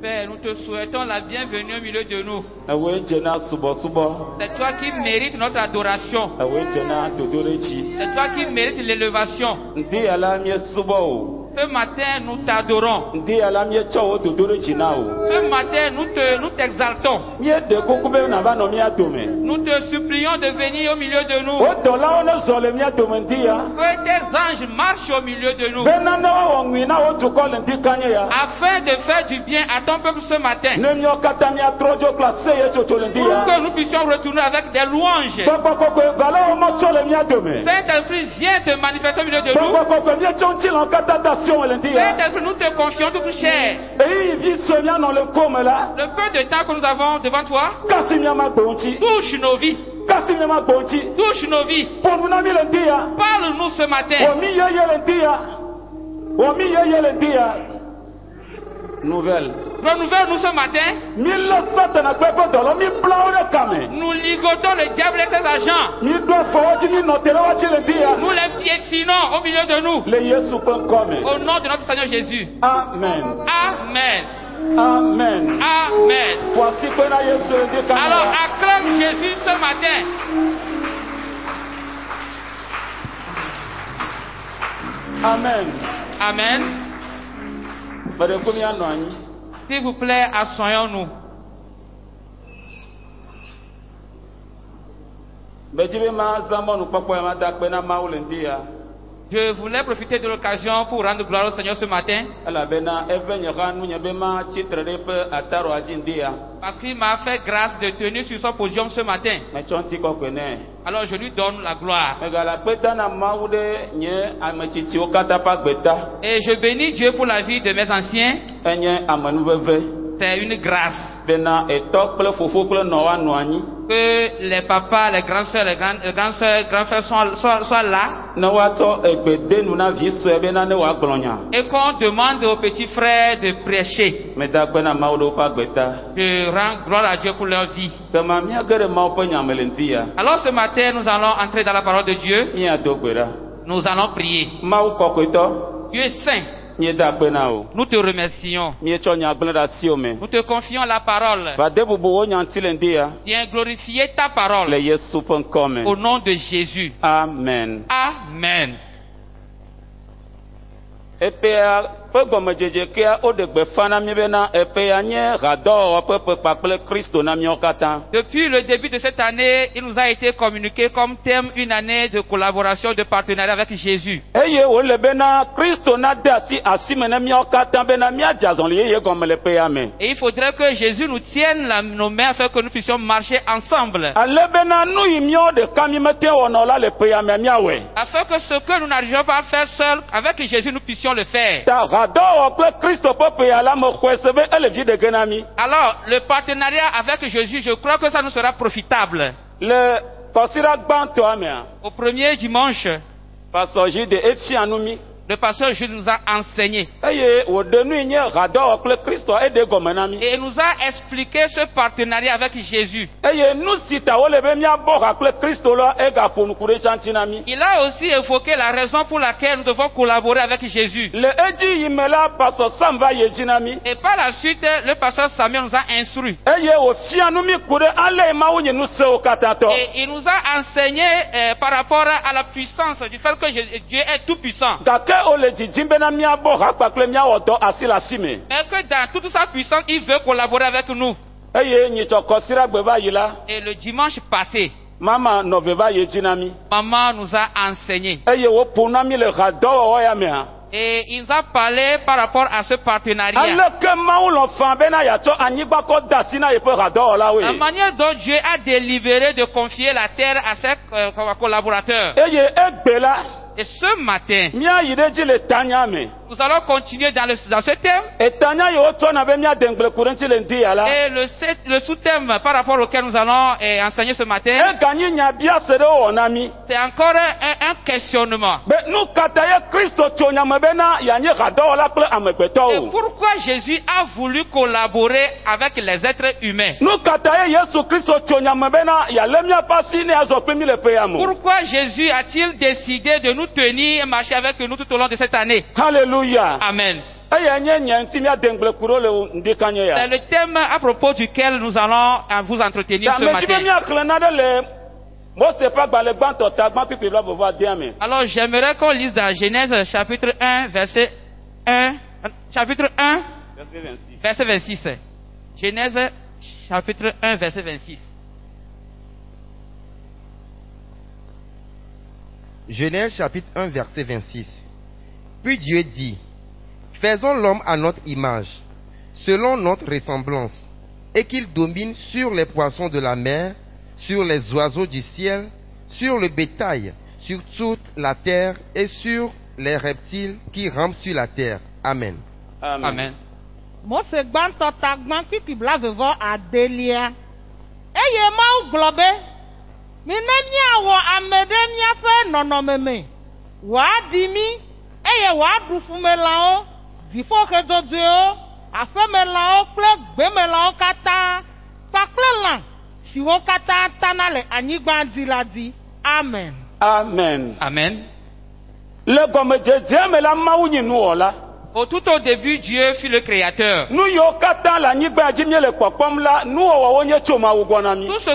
Père, nous te souhaitons la bienvenue au milieu de nous. C'est toi qui mérites notre adoration. C'est toi qui mérites l'élévation. Ce matin, nous t'adorons. Ce matin, nous t'exaltons. Nous te supplions de venir au milieu de nous. Que tes anges marchent au milieu de nous. Afin de faire du bien à ton peuple ce matin. Pour que nous puissions retourner avec des louanges. Saint-Esprit, viens te manifester au milieu de nous. Saint-Esprit, nous te confions toute chair. Le peu de temps que nous avons devant toi, touche nos vies. Touche nos vies. Parle-nous ce matin. Renouvelle-nous ce matin. Nous ligotons le diable et ses agents. Nous les piétinons au milieu de nous. Au nom de notre Seigneur Jésus. Amen. Amen. Amen. Amen. Alors acclame Jésus ce matin. Amen. Amen. S'il vous plaît, asseyons-nous. Je voulais profiter de l'occasion pour rendre gloire au Seigneur ce matin. Parce qu'il m'a fait grâce de tenir sur son podium ce matin. Alors je lui donne la gloire. Et je bénis Dieu pour la vie de mes anciens. C'est une grâce. Que les papas, les grands soeurs, les grands frères soient là. Et qu'on demande aux petits frères de prêcher. Je rends gloire à Dieu pour leur vie. Alors ce matin, nous allons entrer dans la parole de Dieu. Nous allons prier. Dieu est saint. Nous te remercions. Nous te confions la parole. Viens glorifier ta parole. Au nom de Jésus. Amen. Amen. Depuis le début de cette année, il nous a été communiqué comme thème une année de collaboration, de partenariat avec Jésus. Et il faudrait que Jésus nous tienne nos mains afin que nous puissions marcher ensemble. Afin que ce que nous n'arrivons pas à faire seuls, avec Jésus nous puissions le faire. Alors, le partenariat avec Jésus, je crois que ça nous sera profitable. Au premier dimanche, le pasteur Jules nous a enseigné. Et il nous a expliqué ce partenariat avec Jésus. Il a aussi évoqué la raison pour laquelle nous devons collaborer avec Jésus. Et par la suite, le pasteur Samuel nous a instruit. Et il nous a enseigné par rapport à la puissance du fait que Dieu est tout puissant. Mais que dans toute sa puissance, il veut collaborer avec nous. Et le dimanche passé, maman nous a enseigné. Et il nous a parlé par rapport à ce partenariat. La manière dont Dieu a délibéré de confier la terre à ses collaborateurs. Et ce matin, nous allons continuer dans ce thème. Et le sous-thème par rapport auquel nous allons enseigner ce matin, c'est encore un questionnement. Et pourquoi Jésus a voulu collaborer avec les êtres humains? Pourquoi Jésus a-t-il décidé de nous tenir et marcher avec nous tout au long de cette année? Alléluia. Amen. C'est le thème à propos duquel nous allons vous entretenir ce matin. Alors j'aimerais qu'on lise dans Genèse chapitre 1, verset 1, chapitre 1, verset 26. Genèse chapitre 1, verset 26. Genèse chapitre 1, verset 26. Puis Dieu dit, faisons l'homme à notre image, selon notre ressemblance, et qu'il domine sur les poissons de la mer, sur les oiseaux du ciel, sur le bétail, sur toute la terre et sur les reptiles qui rampent sur la terre. Amen. Amen. Mose gbãtɔ tagbã kpikpi blavevɔ adelia. Eye Mawu gblɔ be, mine míawɔ ame ɖe míaƒe nɔnɔme me, wòaɖi mí, eye wòaɖu ƒumelãwo, dziƒoxedodoewo, aƒemelãwo kple gbemelãwo katã, kpakple lã siwo katã tana le anyigba dzi la dzi. Amen. Amen. Amen. Le gɔmedzedze me la Mawu nyi nuwɔla. Tout au début, Dieu fut le créateur. Tout ce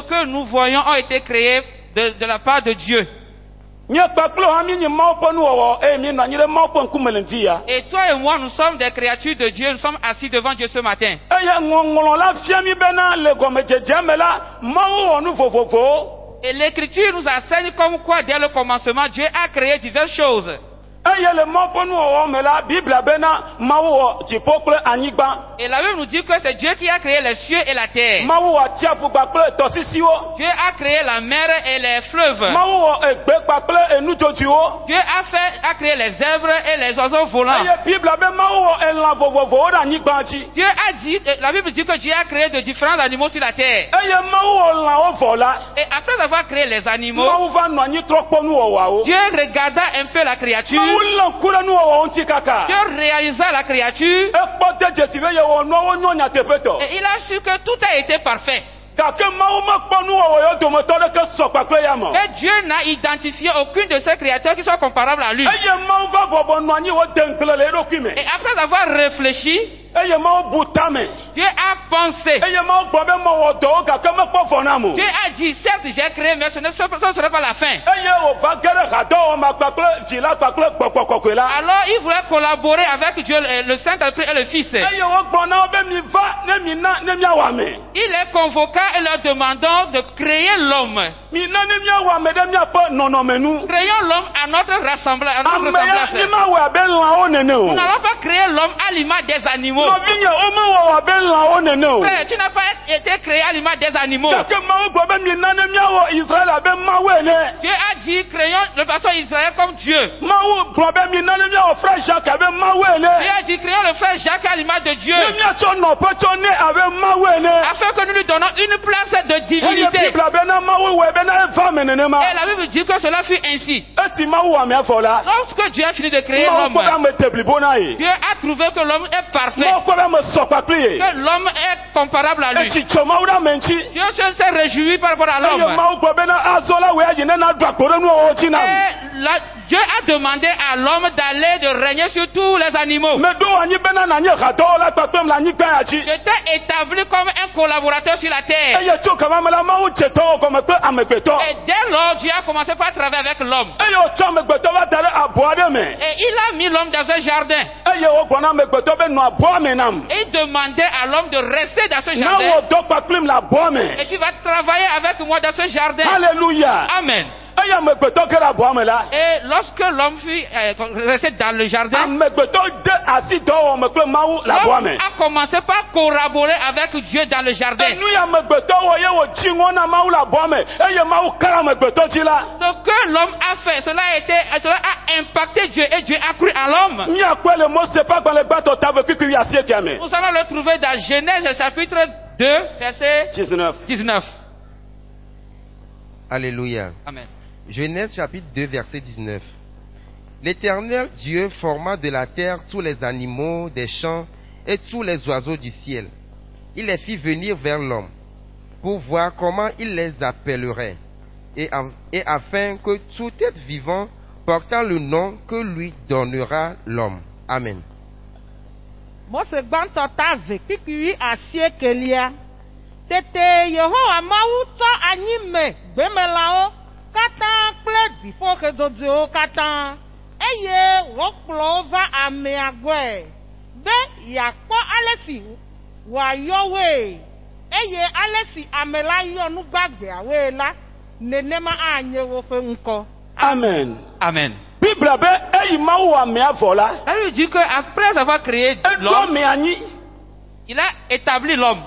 que nous voyons ont été créés de la part de Dieu. Et toi et moi, nous sommes des créatures de Dieu. Nous sommes assis devant Dieu ce matin. Et l'Écriture nous enseigne comme quoi, dès le commencement, Dieu a créé diverses choses. Et la Bible nous dit que c'est Dieu qui a créé les cieux et la terre. Dieu a créé la mer et les fleuves. Dieu a créé les zèbres et les oiseaux volants. Dieu a dit, la Bible dit que Dieu a créé de différents animaux sur la terre. Et après avoir créé les animaux, Dieu regarda un peu la créature. Dieu réalisa la créature. Et il a su que tout a été parfait. Et Dieu n'a identifié aucune de ses créateurs qui soit comparable à lui. Et après avoir réfléchi, Dieu a pensé. Dieu a dit, certes j'ai créé, mais ce ne serait pas la fin. Alors il voulait collaborer avec Dieu, le Saint-Esprit et le Fils. Il les convoqua et leur demandant de créer l'homme. Créons l'homme à notre ressemblance. Nous n'allons pas créer l'homme à l'image des animaux. Frère, tu n'as pas été créé à l'image des animaux. Dieu a dit, créons le pasteur Israël comme Dieu. Dieu a dit, créons le frère Jacques à l'image de Dieu. Afin que nous lui donnons une place de divinité. Et la Bible dit que cela fut ainsi. Lorsque Dieu a fini de créer l'homme, Dieu a trouvé que l'homme est parfait. Que l'homme est comparable à lui. Dieu s'est réjoui par rapport à l'homme. Dieu a demandé à l'homme d'aller de régner sur tous les animaux. J'étais établi comme un collaborateur sur la terre. Et dès lors, Dieu a commencé par travailler avec l'homme. Et il a mis l'homme dans un jardin. Et il demandait à l'homme de rester dans ce jardin. Et tu vas travailler avec moi dans ce jardin. Alléluia. Amen. Et lorsque l'homme fut resté dans le jardin, l'homme a commencé par collaborer avec Dieu dans le jardin. Ce que l'homme a fait, cela a impacté Dieu et Dieu a cru en l'homme. Nous allons le trouver dans Genèse chapitre 2, verset 19. Alléluia. Amen. Genèse chapitre 2, verset 19. L'Éternel Dieu forma de la terre tous les animaux des champs et tous les oiseaux du ciel. Il les fit venir vers l'homme pour voir comment il les appellerait et afin que tout être vivant portant le nom que lui donnera l'homme. Amen. Mose gbãtɔ ta ve kpikpui asiekelia. Tete Yehowa Mawu tɔ anyime gbemelãwo katã kple dziƒoxedodowo katã. Eye wòkplɔ wo va amea gbɔe be yeakpɔ ale si wòayɔ woe. Eye ale si ame la yɔ nu gbagbeawoe la, nenema anye woƒe ŋkɔ. Amen. Amen. Bible be eyi Mawu amea vɔ la. Ça veut dire que après avoir créé l'homme, il a établi l'homme.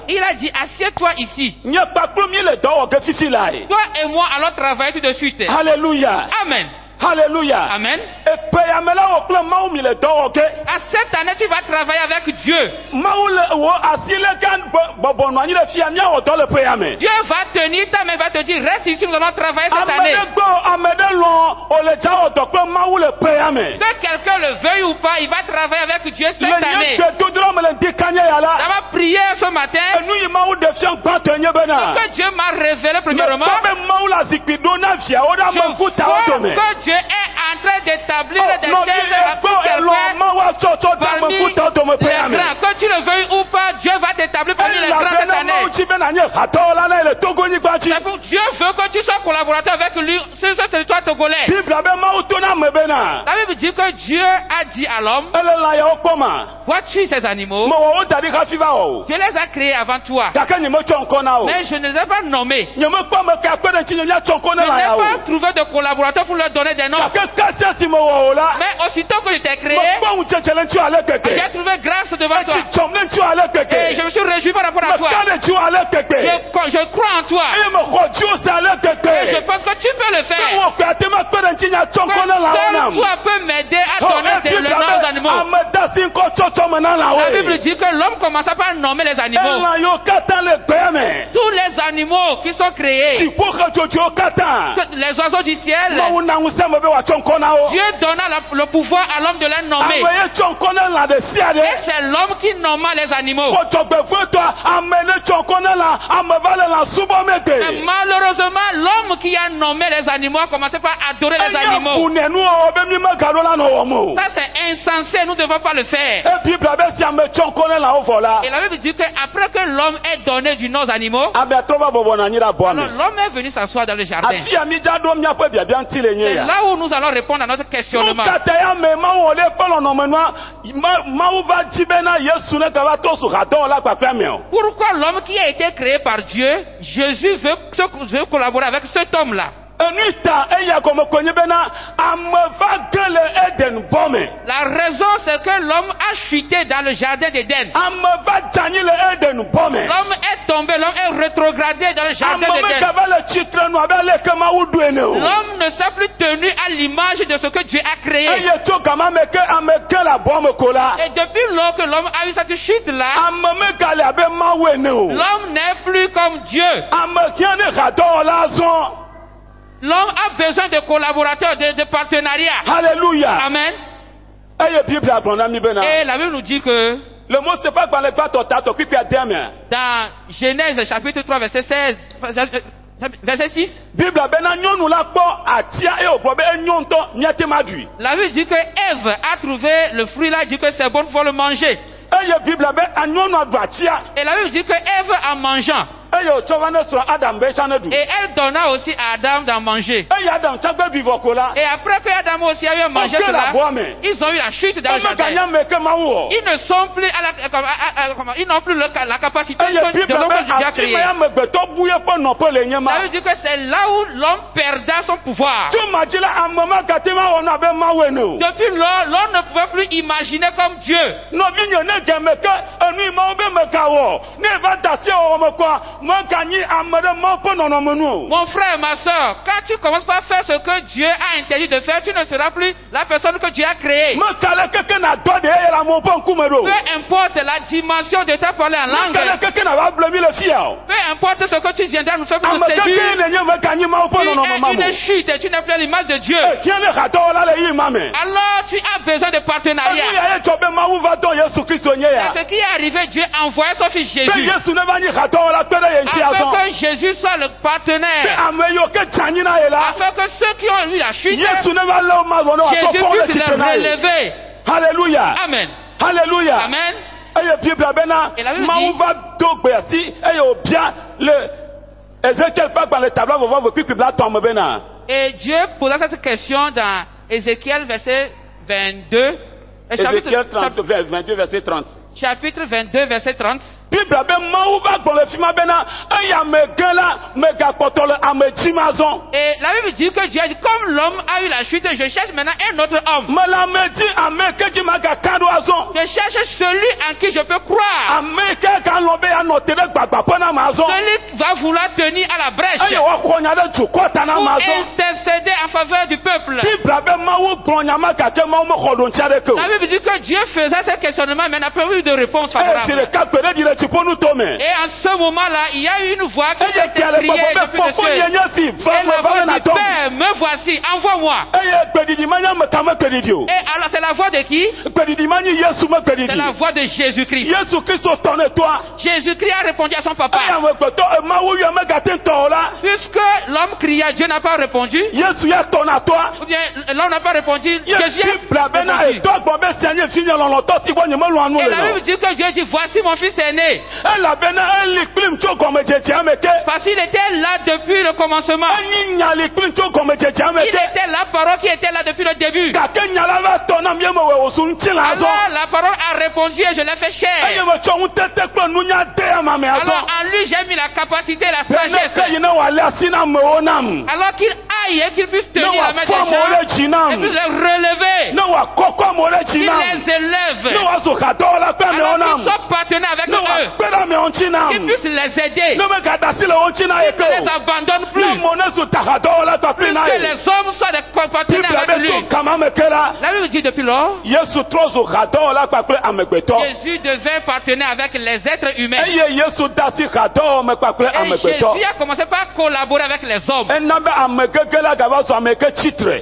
Il a dit, assieds-toi ici. Toi et moi allons travailler tout de suite. Alléluia. Amen. Alléluia. Amen. À cette année, tu vas travailler avec Dieu. Dieu va tenir ta main, va te dire, reste ici, nous allons travailler cette année. Que quelqu'un le veuille ou pas, il va travailler avec Dieu cette année. Ça va prier ce matin. Que Dieu m'a révélé premièrement. Que Dieu est en train d'établir des choses pour quelqu'un parmi les grands. Que tu le veuilles ou pas, Dieu va t'établir parmi les grands cette année. Dieu veut que tu sois collaborateur avec lui sur ce territoire togolais. La Bible dit que Dieu a dit à l'homme, vois-tu ces animaux? Dieu les a créés avant toi. Mais je ne les ai pas nommés. Je n'ai pas trouvé de collaborateur pour leur donner des noms. Mais aussitôt que je t'ai créé, j'ai trouvé grâce devant toi. Et je me suis réjoui par rapport à toi. Je crois en toi. Et je pense que tu peux le faire. Seul toi peux m'aider à donner le nom aux animaux. La Bible dit que l'homme commença par nommer les animaux. Tous les animaux qui sont créés, les oiseaux du ciel, Dieu donna le pouvoir à l'homme de les nommer. Et c'est l'homme qui nomma les animaux. Et malheureusement, l'homme qui a nommé les animaux a commencé par adorer les animaux. Ça c'est insensé, nous ne devons pas le faire. Et la Bible dit qu'après que l'homme ait donné du nom aux animaux, l'homme est venu s'asseoir dans le jardin. C'est là où nous allons répondre à notre questionnement. Pourquoi l'homme qui a été créé par Dieu, Jésus veut collaborer avec cet homme-là? La raison c'est que l'homme a chuté dans le jardin d'Éden. L'homme est tombé, l'homme est rétrogradé dans le jardin d'Éden. L'homme ne s'est plus tenu à l'image de ce que Dieu a créé. Et depuis lors que l'homme a eu cette chute-là, l'homme n'est plus comme Dieu. L'homme a besoin de collaborateurs, de partenariats. Alléluia. Amen. Et la Bible nous dit que dans Genèse chapitre 3 verset 16, verset 6, la Bible dit que Ève a trouvé le fruit là, dit que c'est bon pour le manger. Et la Bible dit que Ève en mangeant, et elle donna aussi à Adam d'en manger. Et après que Adam aussi a eu mangé cela, ils ont eu la chute dans le jardin. Ils ne sont plus ils n'ont plus la capacité de l'homme que Dieu a créé. Ça veut dire que c'est là où l'homme perdait son pouvoir. Depuis lors, l'homme ne pouvait plus imaginer comme Dieu. Mon frère, ma soeur, quand tu commences par faire ce que Dieu a interdit de faire, tu ne seras plus la personne que Dieu a créée. Peu importe la dimension de ta parole en langue, peu importe ce que tu viendras nous faire pour nous séduire, tu es une chute et tu n'es plus à l'image de Dieu. Alors tu as besoin de partenariat. C'est ce qui est arrivé, Dieu a envoyé son fils Jésus. Afin que Jésus soit le partenaire. Afin que ceux qui ont eu la chute, Jésus puisse les relever. Alléluia. Amen. Alléluia. Amen. Et la Bible dit, et Dieu posa cette question dans Ézéchiel verset 22. Ézéchiel 22 verset 30. Chapitre 22 verset 30. Et la Bible dit que Dieu a dit, comme l'homme a eu la chute, je cherche maintenant un autre homme. Je cherche celui en qui je peux croire. Celui qui va vouloir tenir à la brèche pour intercéder en faveur du peuple. La Bible dit que Dieu faisait ce questionnement, mais n'a pas eu de réponse favorable. Et en ce moment-là, il y a eu une voix qui s'est criée depuis le ciel. Et la voix du Père, me voici, envoie-moi. Et alors c'est la voix de qui? C'est la voix de Jésus-Christ. Jésus-Christ a répondu à son papa. Puisque l'homme cria, Dieu n'a pas répondu. Ou bien l'homme n'a pas répondu, Jésus a répondu. Et la Bible dit que Dieu dit, voici mon fils aîné. Parce qu'il était là depuis le commencement. Il était la parole qui était là depuis le début. Alors la parole a répondu et je l'ai fait chair. Alors en lui j'ai mis la capacité, la sagesse. Alors qu'il aille et qu'il puisse tenir la main des gens et puisse les relever. Qu'il les élève. Alors qu'ils soient partenaires avec eux. Qu'ils puissent les aider. Qu'ils ne les abandonnent plus. Puisque les hommes soient des partenaires avec lui. La Bible dit depuis lors, Jésus devait partenaire avec les êtres humains. Et Jésus a commencé par collaborer avec les hommes.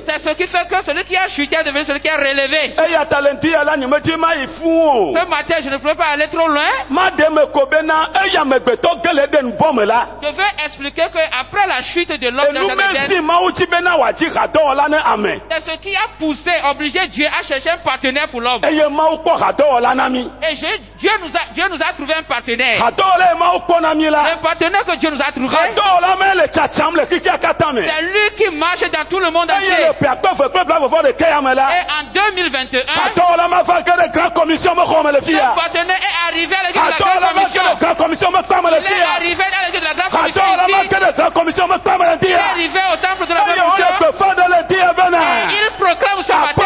C'est ce qui fait que celui qui a chuté est devenu celui qui a relevé. Ce matin, je ne peux pas aller trop loin. Je veux expliquer qu'après la chute de l'homme de c'est ce qui a poussé, obligé Dieu à chercher un partenaire pour l'homme. Et Dieu nous a trouvé un partenaire. Le partenaire que Dieu nous a trouvé, c'est lui qui marche dans tout le monde entier. Et en 2021, le partenaire est arrivé à l'église de la Grande Commission. Il est arrivé à l'église de la Grande Commission. Il est arrivé au temple de la Grande Commission. Et il proclame ce matin,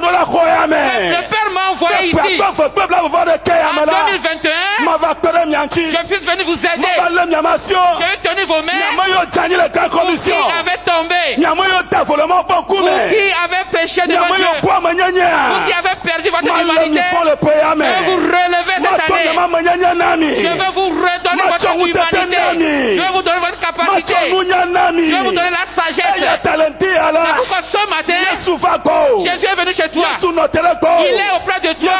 le Père m'a envoyé ici. En 2021, je puisse venir vous aider. J'ai tenu vos mains. Vous qui avez tombé. Vous qui avez péché devant Dieu. Vous qui avez perdu votre humanité. Je vais vous relever cette année. Je vais vous redonner votre humanité. Je vais vous donner votre capacité. Je vais vous donner la sagesse. C'est pourquoi ce matin, Jésus est venu chez toi. Il est auprès de toi.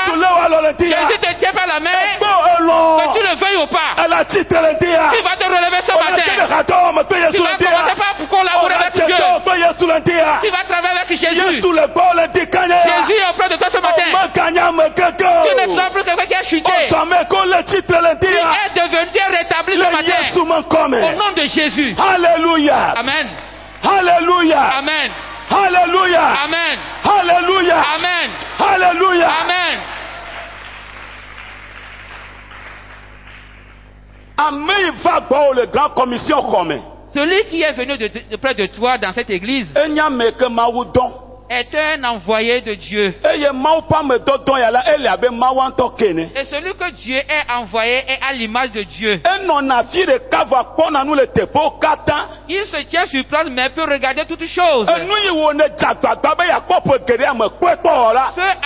Jésus te tient par la main. Que tu le veuilles ou pas. Il va te relever ce matin. Tu vas commencer par collaborer avec Dieu. Tu vas travailler avec Jésus. Jésus est auprès de toi ce matin. Tu ne seras plus quelqu'un qui a chuté. Tu es devenu rétabli ce matin. Au nom de Jésus. Alléluia. Amen. Alléluia. Amen. Alléluia. Amen. Alléluia. Amen. Alléluia. Amen. Amen. Va voir le grand commission comme. Celui qui est venu de près de toi dans cette église est un envoyé de Dieu. Et celui que Dieu est envoyé est à l'image de Dieu. Il se tient sur place mais peut regarder toutes choses. Ce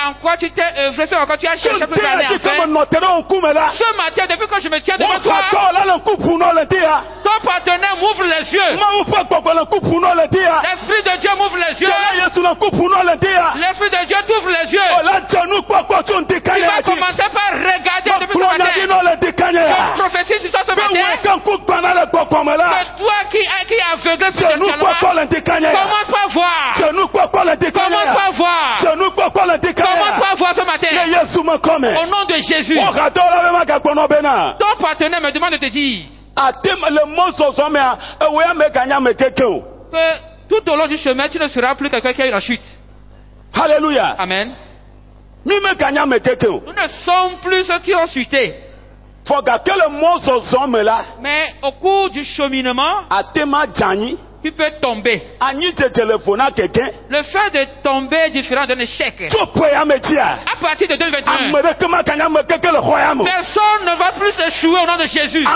en quoi tu t'es œuvré, ce en quoi tu as cherché pour aller en faire. Ce matin, depuis que je me tiens devant toi, ton partenaire m'ouvre les yeux. L'Esprit de Dieu m'ouvre les yeux. L'Esprit de Dieu t'ouvre les yeux. Tu vas commencer par regarder depuis ce matin. Je prophétise sur toi ce matin. Que toi qui es aveuglé spirituellement, commence par voir. Commence par voir. Commence par voir. voix ce matin. Au nom de Jésus. Ton partenaire me demande de te dire que tout au long du chemin, tu ne seras plus quelqu'un qui a eu la chute. Alléluia. Amen. Nous ne sommes plus ceux qui ont chuté. Mais au cours du cheminement, tu peux tomber. Le fait de tomber est différent d'un échec. À partir de 2021, personne ne va plus échouer au nom de Jésus. Tout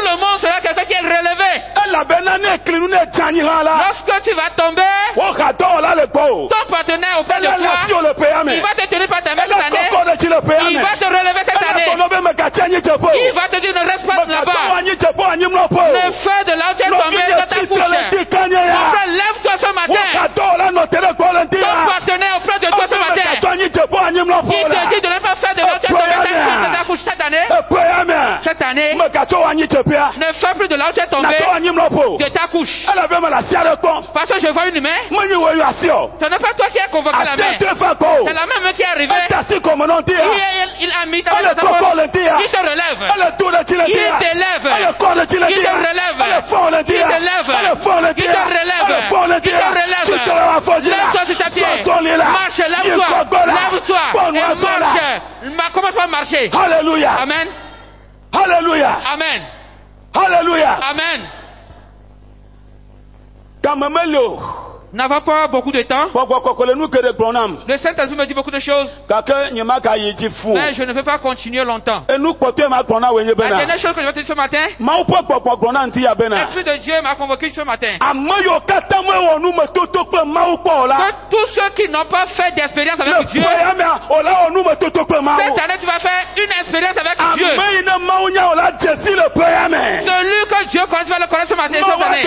le monde sera quelqu'un qui est relevé. Lorsque tu vas tomber, ton partenaire auprès de toi, il va te tenir par ta main cette année. Il va te relever cette année. Il va te dire ne reste pas là-bas. Le fait de là où tu es tombé dans ta couche. Mon frère, lève-toi ce matin. Ton partenaire auprès de toi ce matin, il te dit de ne pas faire de là où tu es tombé dans ta couche cette année. Cette année, ne fais plus de là où tu es tombé de ta couche. Parce que je vois une main. Ce n'est pas toi qui as convoqué la main. C'est la même main qui est arrivée. Il a mis ta main dans ta poche. Il te relève. Il t'élève. Il te relève. Il te lève. Il te relève. Il te relève. Lève-toi sur ta pied. Marche, lève-toi. Lève-toi. Et marche. Commence par marcher. Alléluia. Amen. Alléluia. Amen. Alléluia. Amen. N'avons pas beaucoup de temps. Le Saint-Esprit me dit beaucoup de choses. Mais je ne peux pas continuer longtemps. La dernière chose que je vais te dire ce matin, l'Esprit de Dieu m'a convoqué ce matin. Que tous ceux qui n'ont pas fait d'expérience avec Dieu, cette année tu vas faire une expérience avec Dieu. Celui que Dieu connaît, tu vas le connaître ce matin, cette année.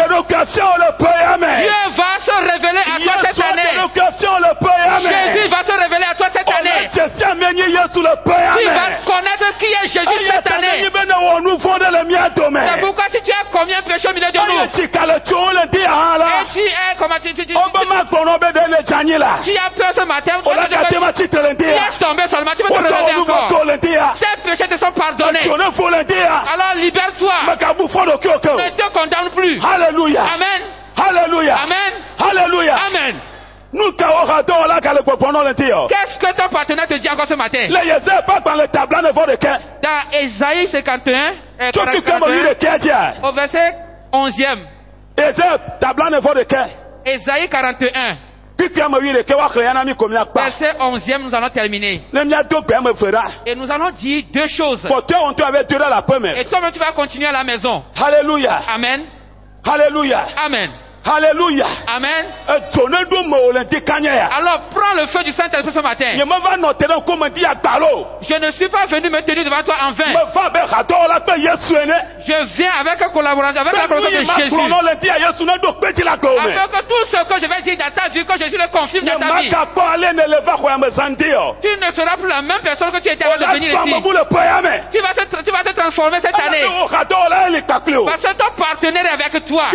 Dieu va se révéler à toi cette année. Jésus va se révéler à toi cette année. Tu vas connaître qui est Jésus cette année. C'est pourquoi si tu as combien péché au milieu de nous, et tu es comment tu as peur ce matin, tu es tombé seulement, tu vas te relever encore. Tes péchés te sont pardonnés. Alors libère-toi. Ne te condamne plus. Alléluia. Amen. Alléluia. Amen. Alléluia. Amen. Qu'est-ce que ton partenaire te dit encore ce matin? Dans Ésaïe 51, au verset 11e. Ésaïe 41. Verset 11e, nous allons terminer. Et nous allons dire deux choses. Et toi, tu vas continuer à la maison. Alléluia. Amen. Alléluia. Amen. Alléluia. Amen. Alors prends le feu du Saint-Esprit ce matin. Je ne suis pas venu me tenir devant toi en vain. Je viens avec une collaboration, avec la collaboration de Jésus. Afin que tout ce que je vais dire dans ta vie, que Jésus le confirme dans ta vie. Tu ne seras plus la même personne que tu étais avant de venir ici. Tu vas te transformer cette année. Parce que ton partenaire est avec toi.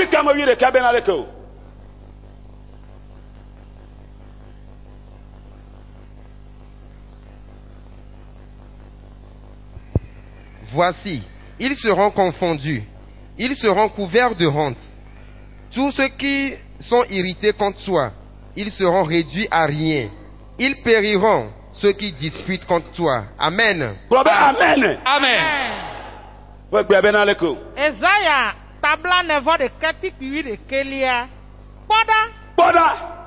Voici, ils seront confondus, ils seront couverts de honte. Tous ceux qui sont irrités contre toi, ils seront réduits à rien. Ils périront, ceux qui disputent contre toi. Amen. Amen. Amen. Esaïa, tabla nevo de keti kiwi de kelia. Poda.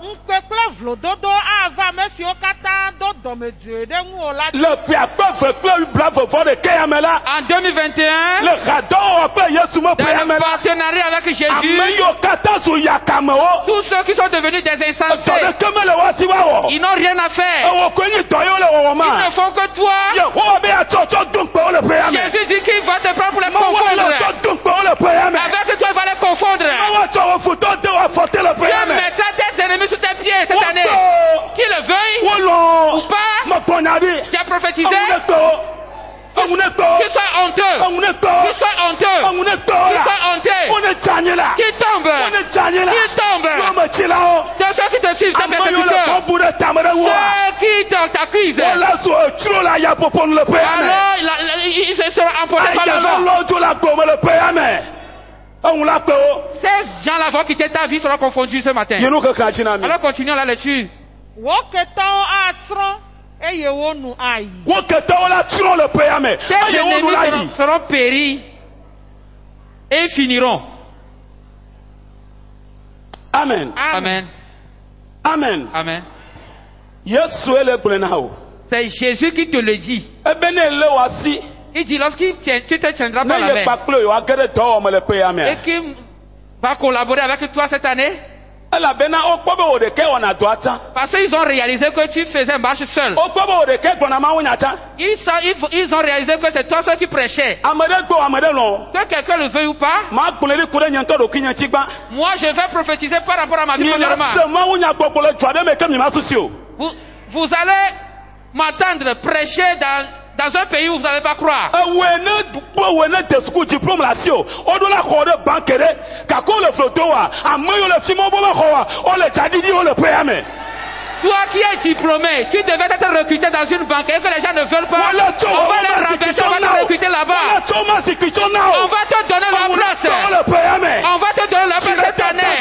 Nkekle vlododo ava mesio kata do domedio de nguola. Le piakpe vekle blavo de keyamela. En 2021, le radon pe yesumo peyamela. Dans le partenariat avec Jésus, ameyo kata su yakameo. Tous ceux qui sont devenus des insensés, ils n'ont rien à faire. Ils ne font que toi. Jésus dit qu'il va te prendre pour les confondre. Avec toi, il va les confondre. Dieu mettra tes ennemis sous tes pieds cette année. Qu'ils le veuillent ou pas, tu as prophétisé. Qu'il soit honteux. Qu'il soit honteux. Qu'il soit honteux. Qu'il tombe. Qu'il tombe. De ceux qui te suivent, tes persécuteurs. Ceux qui t'accuse, alors il se sera emporté par le vent. Ces gens-là vont quitter ta vie, seront confondus ce matin. Alors continuons la lecture. Ces ennemis seront péris et finiront. Amen. Amen. Amen. Amen. C'est Jésus qui te le dit. Il dit lorsqu'il tu te tiendras par la main et qu'il va collaborer avec toi cette année, parce qu'ils ont réalisé que tu faisais marche seul. Ils ont réalisé que c'est toi seul qui prêchais. Que quelqu'un le veuille ou pas, moi je vais prophétiser par rapport à ma vie premièrement. Vous allez m'entendre prêcher dans un pays où vous n'allez pas croire. Toi qui es diplômé, tu devais être recruté dans une banque et que les gens ne veulent pas. On va les renverser, on va te recruter là-bas. On va te donner la place. On va te donner la place cette année.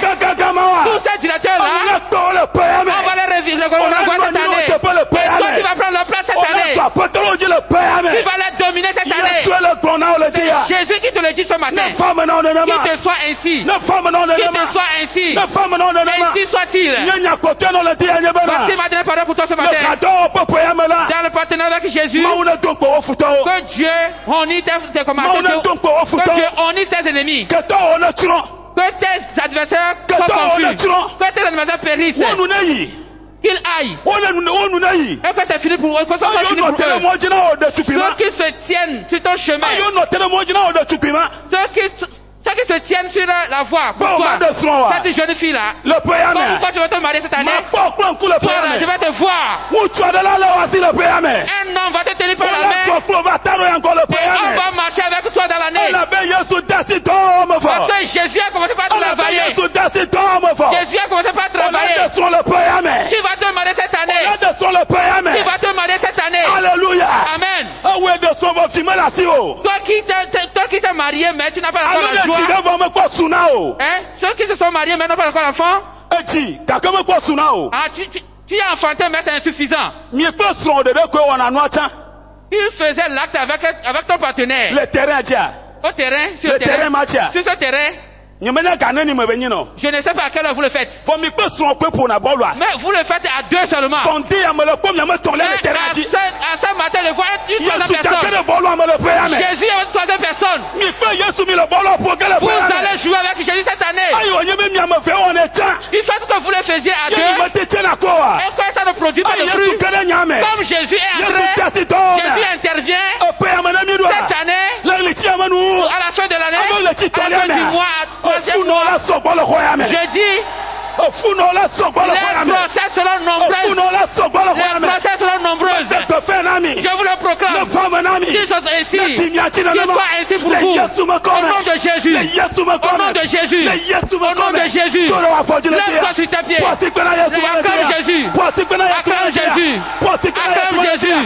Tous ces directeurs-là, on va les revoir cette année. Et toi, tu vas prendre la place cette année. Tu vas les dominer cette année. C'est Jésus qui te le dit ce matin. Qu'il te soit ainsi. Qu'il te soit ainsi. Ainsi soit-il. Voici ma dernière parole pour toi ce matin. Dans le partenariat avec Jésus, que Dieu honore tes commandements, que Dieu honore tes ennemis, que tes adversaires soient confus, que tes adversaires périssent, qu'ils aillent, et que c'est fini pour eux, que ce soit fini pour eux. Ceux qui se tiennent sur ton chemin, ceux qui se tiennent sur la voie, pour toi, cette jeune fille-là, pourquoi tu veux te marier cette année? Toi là, je vais te voir. Un homme va te tenir par la main et on va marcher avec toi dans l'année. Parce que Jésus a commencé par travailler. Jésus a commencé par travailler. Tu vas te marier cette année. Tu vas te marier cette année. Alléluia. Amen. Toi qui t'es marié, mais tu n'as pas encore la joie. Hein? Ceux qui se sont mariés mais n'ont pas encore l'enfant. Ah, tu as enfanté mais c'est insuffisant. Il faisait l'acte avec ton partenaire. Le terrain, au terrain, sur le terrain. Sur ce terrain. Je ne sais pas à quelle heure vous le faites. Mais vous le faites à deux seulement. Mais à ce matin, le voit une troisième personne. Jésus est une troisième personne. Vous allez jouer avec Jésus cette année. Du fait que vous le faisiez à deux, et que ça ne produit pas de fruit, comme Jésus est entré, Jésus intervient cette année, à la fin de l'année, à la fin du mois, je dis, les procès seront nombreuses. Je vous le proclame. Qu'ils soient ainsi. Qu'ils soient ainsi pour vous. Au nom de Jésus. Au nom de Jésus. Au nom de Jésus. Lève-toi sur tes pieds. Acclame Jésus. Acclame Jésus. Acclame Jésus.